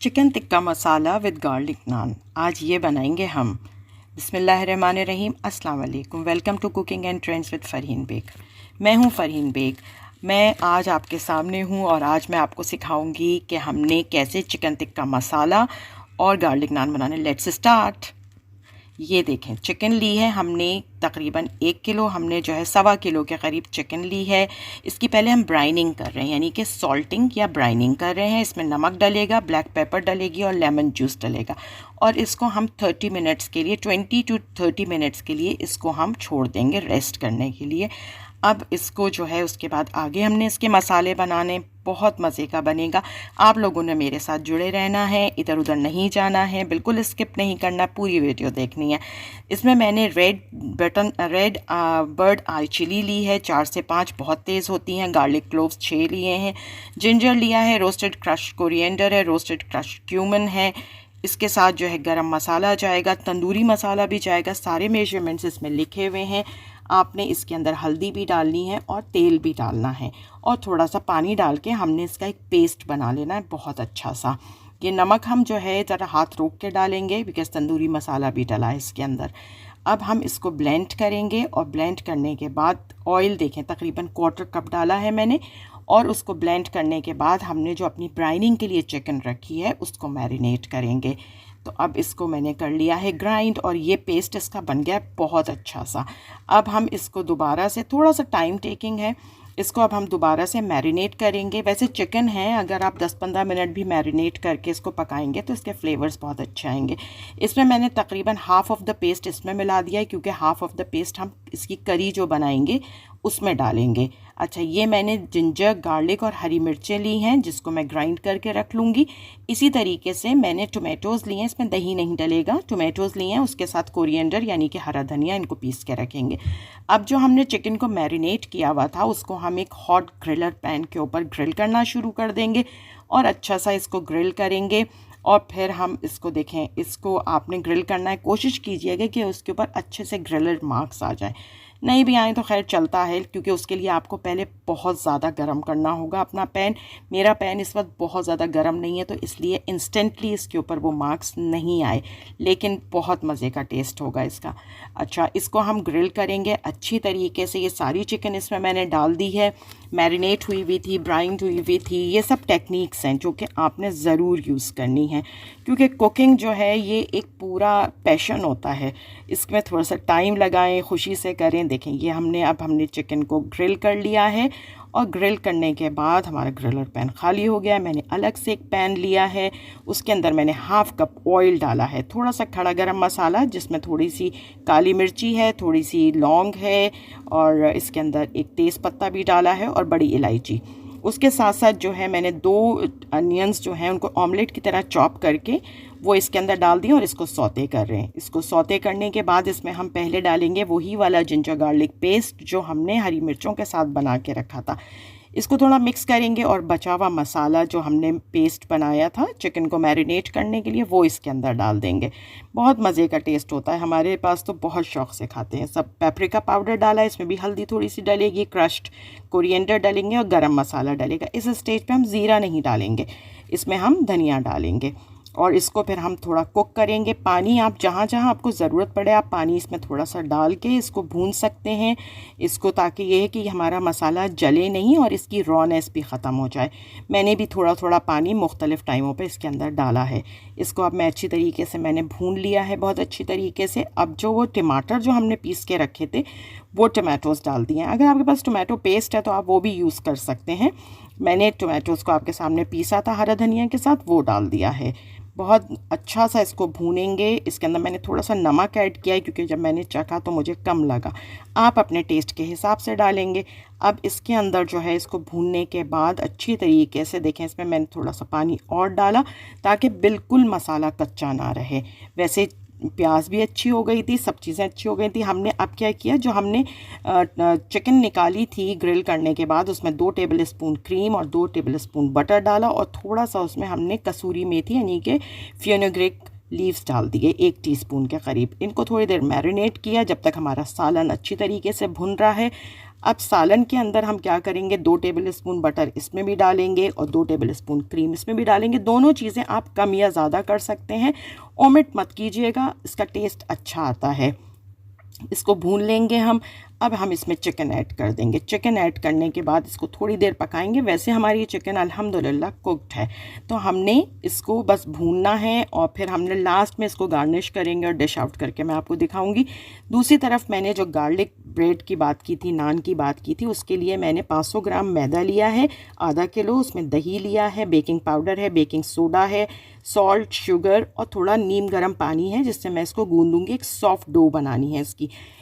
Chicken tikka masala with garlic naan. आज ये बनाएंगे हम। बिस्मिल्लाहिर्रहमानिर्रहीम। अस्सलाम वालेकुम। Welcome to cooking and trends with Farheen Baig. मैं हूँ फ़रहीन बेग। मैं आज आपके सामने हूँ और आज मैं आपको सिखाऊंगी कि हमने कैसे चिकन टिक्का मसाला और गार्लिक नान बनाने। Let's start. ये देखें, चिकन ली है हमने तकरीबन 1 किलो। हमने जो है 1.25 किलो के करीब चिकन ली है। इसकी पहले हम ब्राइनिंग कर रहे हैं, यानी कि सॉल्टिंग या ब्राइनिंग कर रहे हैं। इसमें नमक डलेगा, ब्लैक पेपर डलेगी और लेमन जूस डलेगा। और इसको हम 30 मिनट्स के लिए 20 to 30 मिनट्स के लिए इसको हम छोड़ देंगे रेस्ट करने के लिए। अब इसको जो है उसके बाद आगे हमने इसके मसाले बनाने। बहुत मज़े का बनेगा। आप लोगों ने मेरे साथ जुड़े रहना है, इधर उधर नहीं जाना है, बिल्कुल स्किप नहीं करना, पूरी वीडियो देखनी है। इसमें मैंने रेड बर्ड आई चिली ली है, 4 से 5, बहुत तेज़ होती हैं। गार्लिक क्लोव्स 6 लिए हैं। जिंजर लिया है, रोस्टेड क्रश कोरिएंडर है, रोस्टेड क्रश क्यूमन है। इसके साथ जो है गरम मसाला जाएगा, तंदूरी मसाला भी जाएगा। सारे मेजरमेंट्स इसमें लिखे हुए हैं। आपने इसके अंदर हल्दी भी डालनी है और तेल भी डालना है और थोड़ा सा पानी डाल के हमने इसका एक पेस्ट बना लेना है बहुत अच्छा सा। ये नमक हम जो है ज़रा हाथ रोक के डालेंगे बिकॉज़ तंदूरी मसाला भी डला है इसके अंदर। अब हम इसको ब्लेंड करेंगे और ब्लेंड करने के बाद ऑयल देखें तकरीबन 1/4 कप डाला है मैंने। और उसको ब्लेंड करने के बाद हमने जो अपनी ब्राइनिंग के लिए चिकन रखी है उसको मैरिनेट करेंगे। तो अब इसको मैंने कर लिया है ग्राइंड और ये पेस्ट इसका बन गया बहुत अच्छा सा। अब हम इसको दोबारा से, थोड़ा सा टाइम टेकिंग है, इसको अब हम दोबारा से मैरिनेट करेंगे। वैसे चिकन है, अगर आप 10-15 मिनट भी मैरिनेट करके इसको पकाएंगे तो इसके फ्लेवर्स बहुत अच्छे आएंगे। इसमें मैंने तकरीबन हाफ़ ऑफ़ द पेस्ट इसमें मिला दिया है क्योंकि हाफ़ ऑफ़ द पेस्ट हम इसकी करी जो बनाएंगे उसमें डालेंगे। अच्छा, ये मैंने जिंजर, गार्लिक और हरी मिर्चें ली हैं जिसको मैं ग्राइंड करके रख लूँगी। इसी तरीके से मैंने टोमेटोज़ लिए हैं, इसमें दही नहीं डलेगा। टोमेटोज़ लिए हैं, उसके साथ कोरिएंडर यानी कि हरा धनिया, इनको पीस के रखेंगे। अब जो हमने चिकन को मैरिनेट किया हुआ था उसको हम एक हॉट ग्रिलर पैन के ऊपर ग्रिल करना शुरू कर देंगे और अच्छा सा इसको ग्रिल करेंगे। और फिर हम इसको देखें, इसको आपने ग्रिल करना है, कोशिश कीजिएगा कि उसके ऊपर अच्छे से ग्रिलर मार्क्स आ जाए। नहीं भी आए तो खैर चलता है क्योंकि उसके लिए आपको पहले बहुत ज़्यादा गर्म करना होगा अपना पैन। मेरा पैन इस वक्त बहुत ज़्यादा गर्म नहीं है तो इसलिए इंस्टेंटली इसके ऊपर वो मार्क्स नहीं आए, लेकिन बहुत मज़े का टेस्ट होगा इसका। अच्छा, इसको हम ग्रिल करेंगे अच्छी तरीके से। ये सारी चिकन इसमें मैंने डाल दी है, मैरिनेट हुई हुई थी, ब्राइंड हुई हुई थी। ये सब टेक्निक्स हैं जो कि आपने ज़रूर यूज़ करनी है क्योंकि कुकिंग जो है ये एक पूरा पैशन होता है। इसमें थोड़ा सा टाइम लगाएं, खुशी से करें। देखें, ये हमने चिकन को ग्रिल कर लिया है और ग्रिल करने के बाद हमारा ग्रिलर पैन खाली हो गया है। मैंने अलग से एक पैन लिया है, उसके अंदर मैंने हाफ़ कप ऑयल डाला है, थोड़ा सा खड़ा गरम मसाला जिसमें थोड़ी सी काली मिर्ची है, थोड़ी सी लौंग है और इसके अंदर एक तेज़ पत्ता भी डाला है और बड़ी इलायची। उसके साथ साथ जो है मैंने 2 अनियंस जो हैं उनको ऑमलेट की तरह चॉप करके वो इसके अंदर डाल दिए और इसको सौते कर रहे हैं। इसको सौते करने के बाद इसमें हम पहले डालेंगे वही वाला जिंजर गार्लिक पेस्ट जो हमने हरी मिर्चों के साथ बना के रखा था। इसको थोड़ा मिक्स करेंगे और बचा हुआ मसाला जो हमने पेस्ट बनाया था चिकन को मैरिनेट करने के लिए वो इसके अंदर डाल देंगे। बहुत मज़े का टेस्ट होता है, हमारे पास तो बहुत शौक़ से खाते हैं सब। पेपरिका पाउडर डाला है, इसमें भी हल्दी थोड़ी सी डलेगी, क्रश्ड कोरिएंडर डालेंगे और गरम मसाला डलेगा। इस स्टेज पे हम ज़ीरा नहीं डालेंगे, इसमें हम धनिया डालेंगे और इसको फिर हम थोड़ा कुक करेंगे। पानी आप जहाँ जहाँ आपको ज़रूरत पड़े आप पानी इसमें थोड़ा सा डाल के इसको भून सकते हैं इसको, ताकि ये है कि हमारा मसाला जले नहीं और इसकी रॉनेस भी ख़त्म हो जाए। मैंने भी थोड़ा थोड़ा पानी मुख्तलिफ़ टाइमों पे इसके अंदर डाला है। इसको अब मैं अच्छी तरीके से मैंने भून लिया है बहुत अच्छी तरीके से। अब जो वो टमाटर जो हमने पीस के रखे थे वो टमाटोज़ डाल दिए हैं। अगर आपके पास टमाटो पेस्ट है तो आप वो भी यूज़ कर सकते हैं। मैंने टमाटोज़ को आपके सामने पीसा था हरा धनिया के साथ, वो डाल दिया है। बहुत अच्छा सा इसको भूनेंगे। इसके अंदर मैंने थोड़ा सा नमक ऐड किया है क्योंकि जब मैंने चखा तो मुझे कम लगा, आप अपने टेस्ट के हिसाब से डालेंगे। अब इसके अंदर जो है इसको भूनने के बाद अच्छी तरीके से देखें, इसमें मैंने थोड़ा सा पानी और डाला ताकि बिल्कुल मसाला कच्चा ना रहे। वैसे प्याज भी अच्छी हो गई थी, सब चीज़ें अच्छी हो गई थी। हमने अब क्या किया, जो हमने चिकन निकाली थी ग्रिल करने के बाद उसमें 2 टेबल स्पून क्रीम और 2 टेबल स्पून बटर डाला और थोड़ा सा उसमें हमने कसूरी मेथी यानी कि फेनुग्रीक लीव्स डाल दिए 1 टीस्पून के करीब। इनको थोड़ी देर मैरिनेट किया जब तक हमारा सालन अच्छी तरीके से भुन रहा है। अब सालन के अंदर हम क्या करेंगे, 2 टेबलस्पून बटर इसमें भी डालेंगे और 2 टेबलस्पून क्रीम इसमें भी डालेंगे। दोनों चीज़ें आप कम या ज़्यादा कर सकते हैं, ओमिट मत कीजिएगा, इसका टेस्ट अच्छा आता है। इसको भून लेंगे हम। अब हम इसमें चिकन ऐड कर देंगे। चिकन ऐड करने के बाद इसको थोड़ी देर पकाएंगे। वैसे हमारी ये चिकन अल्हम्दुलिल्लाह कुक्ड है, तो हमने इसको बस भूनना है और फिर हमने लास्ट में इसको गार्निश करेंगे और डिश आउट करके मैं आपको दिखाऊंगी। दूसरी तरफ मैंने जो गार्लिक ब्रेड की बात की थी, नान की बात की थी, उसके लिए मैंने 500 ग्राम मैदा लिया है, आधा किलो, उसमें दही लिया है, बेकिंग पाउडर है, बेकिंग सोडा है, सॉल्ट, शुगर और थोड़ा नीम गर्म पानी है, जिससे मैं इसको गूंदूंगी। एक सॉफ्ट डो बनानी है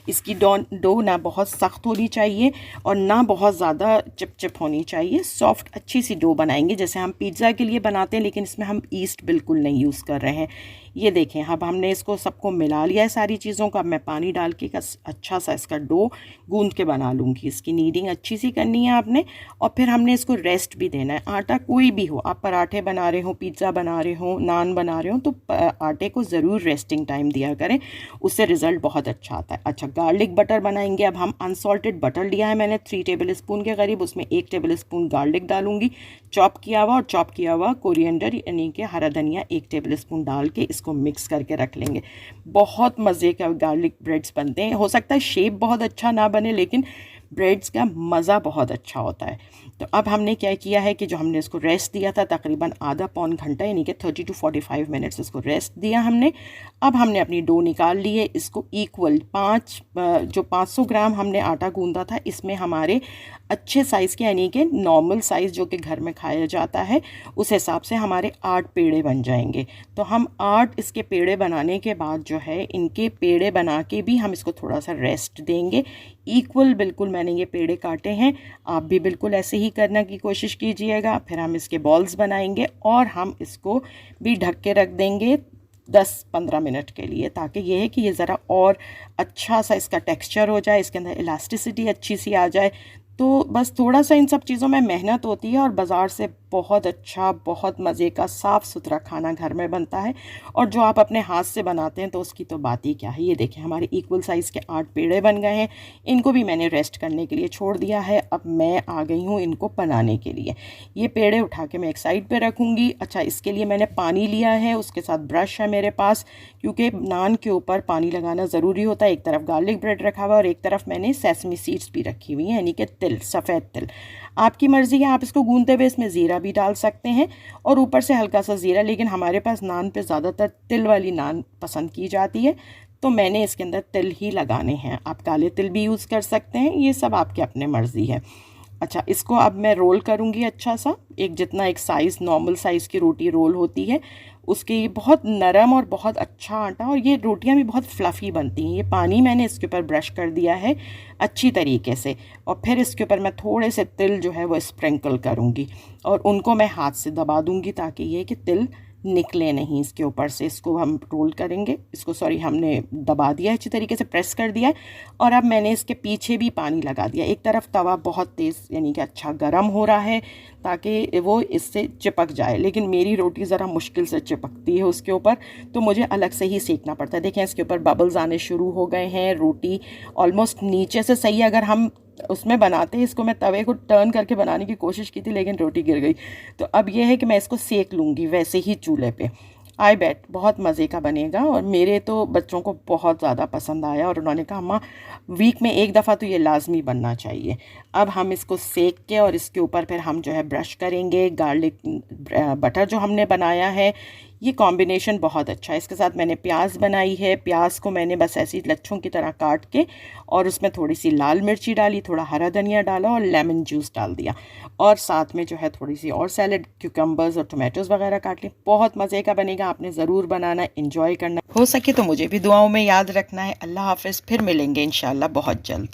इसकी डो ना बहुत सख्त होनी चाहिए और ना बहुत ज़्यादा चिपचिप होनी चाहिए। सॉफ्ट अच्छी सी डो बनाएंगे जैसे हम पिज़्ज़ा के लिए बनाते हैं, लेकिन इसमें हम ईस्ट बिल्कुल नहीं यूज़ कर रहे हैं। ये देखें, अब हमने इसको सबको मिला लिया है सारी चीज़ों का। अब मैं पानी डाल के अच्छा सा इसका डो गूंद के बना लूँगी। इसकी नीडिंग अच्छी सी करनी है आपने और फिर हमने इसको रेस्ट भी देना है। आटा कोई भी हो, आप पराठे बना रहे हो, पिज़्ज़ा बना रहे हो, नान बना रहे हो, तो आटे को ज़रूर रेस्टिंग टाइम दिया करें, उससे रिज़ल्ट बहुत अच्छा आता है। अच्छा, गार्लिक बटर बनाएंगे। अब हम अनसॉल्टेड बटर लिया है मैंने 3 टेबलस्पून के करीब, उसमें 1 टेबलस्पून गार्लिक डालूंगी, चॉप किया हुआ, और चॉप किया हुआ कोरिएंडर यानी कि हरा धनिया 1 टेबलस्पून डाल के इसको मिक्स करके रख लेंगे। बहुत मज़े का गार्लिक ब्रेड्स बनते हैं। हो सकता है शेप बहुत अच्छा ना बने, लेकिन ब्रेड्स का मज़ा बहुत अच्छा होता है। तो अब हमने क्या किया है कि जो हमने इसको रेस्ट दिया था तकरीबन आधा पौन घंटा यानी कि 30 to 45 मिनट्स इसको रेस्ट दिया हमने। अब हमने अपनी डो निकाल ली है। इसको इक्वल जो 500 ग्राम हमने आटा गूंदा था, इसमें हमारे अच्छे साइज़ के यानी कि नॉर्मल साइज़ जो कि घर में खाया जाता है उस हिसाब से हमारे 8 पेड़े बन जाएंगे। तो हम 8 इसके पेड़े बनाने के बाद जो है, इनके पेड़े बना के भी हम इसको थोड़ा सा रेस्ट देंगे। इक्वल बिल्कुल मैंने ये पेड़े काटे हैं, आप भी बिल्कुल ऐसे ही करने की कोशिश कीजिएगा। फिर हम इसके बॉल्स बनाएंगे और हम इसको भी ढक के रख देंगे 10-15 मिनट के लिए, ताकि ये है कि ये ज़रा और अच्छा सा इसका टेक्सचर हो जाए, इसके अंदर इलास्टिसिटी अच्छी सी आ जाए। तो बस थोड़ा सा इन सब चीज़ों में मेहनत होती है और बाज़ार से बहुत अच्छा, बहुत मज़े का साफ़ सुथरा खाना घर में बनता है। और जो आप अपने हाथ से बनाते हैं तो उसकी तो बात ही क्या है। ये देखें, हमारे इक्वल साइज़ के 8 पेड़े बन गए हैं। इनको भी मैंने रेस्ट करने के लिए छोड़ दिया है। अब मैं आ गई हूँ इनको बनाने के लिए। ये पेड़े उठा के मैं एक साइड पे रखूँगी। अच्छा, इसके लिए मैंने पानी लिया है, उसके साथ ब्रश है मेरे पास, क्योंकि नान के ऊपर पानी लगाना ज़रूरी होता है। एक तरफ गार्लिक ब्रेड रखा हुआ और एक तरफ मैंने सेसमी सीड्स भी रखी हुई हैं, यानी कि तिल, सफ़ेद तिल। आपकी मर्ज़ी है, आप इसको गूंदते हुए इसमें ज़ीरा भी डाल सकते हैं और ऊपर से हल्का सा ज़ीरा, लेकिन हमारे पास नान पे ज़्यादातर तिल वाली नान पसंद की जाती है, तो मैंने इसके अंदर तिल ही लगाने हैं। आप काले तिल भी यूज़ कर सकते हैं, ये सब आपके अपने मर्ज़ी है। अच्छा, इसको अब मैं रोल करूँगी अच्छा सा, एक साइज़ नॉर्मल साइज़ की रोटी रोल होती है उसकी। बहुत नरम और बहुत अच्छा आटा, और ये रोटियां भी बहुत फ्लफ़ी बनती हैं। ये पानी मैंने इसके ऊपर ब्रश कर दिया है अच्छी तरीके से, और फिर इसके ऊपर मैं थोड़े से तिल जो है वो स्प्रिंकल करूँगी और उनको मैं हाथ से दबा दूँगी, ताकि ये कि तिल निकले नहीं इसके ऊपर से। इसको हम रोल करेंगे, हमने दबा दिया है अच्छी तरीके से, प्रेस कर दिया है। और अब मैंने इसके पीछे भी पानी लगा दिया। एक तरफ तवा बहुत तेज़ यानी कि अच्छा गर्म हो रहा है ताकि वो इससे चिपक जाए, लेकिन मेरी रोटी ज़रा मुश्किल से चिपकती है उसके ऊपर, तो मुझे अलग से ही सेकना पड़ता है। देखें, इसके ऊपर बबल्स आने शुरू हो गए हैं। रोटी ऑलमोस्ट नीचे से सही, अगर हम उसमें बनाते हैं, इसको मैं तवे को टर्न करके बनाने की कोशिश की थी लेकिन रोटी गिर गई। तो अब यह है कि मैं इसको सेक लूँगी वैसे ही चूल्हे पे। आई बेट बहुत मज़े का बनेगा और मेरे तो बच्चों को बहुत ज़्यादा पसंद आया और उन्होंने कहा अम्मा वीक में एक दफ़ा तो ये लाजमी बनना चाहिए। अब हम इसको सेक के और इसके ऊपर फिर हम जो है ब्रश करेंगे गार्लिक बटर जो हमने बनाया है। ये कॉम्बिनेशन बहुत अच्छा है। इसके साथ मैंने प्याज बनाई है। प्याज को मैंने बस ऐसी लच्छों की तरह काट के और उसमें थोड़ी सी लाल मिर्ची डाली, थोड़ा हरा धनिया डाला और लेमन जूस डाल दिया, और साथ में जो है थोड़ी सी और सैलड, क्यूकम्बर्स और टोमेटोज़ वगैरह काट ली। बहुत मज़े का बनेगा, आपने ज़रूर बनाना, इंजॉय करना। हो सके तो मुझे भी दुआओं में याद रखना है। अल्लाह हाफ़िज़, फिर मिलेंगे इंशाल्लाह बहुत जल्द।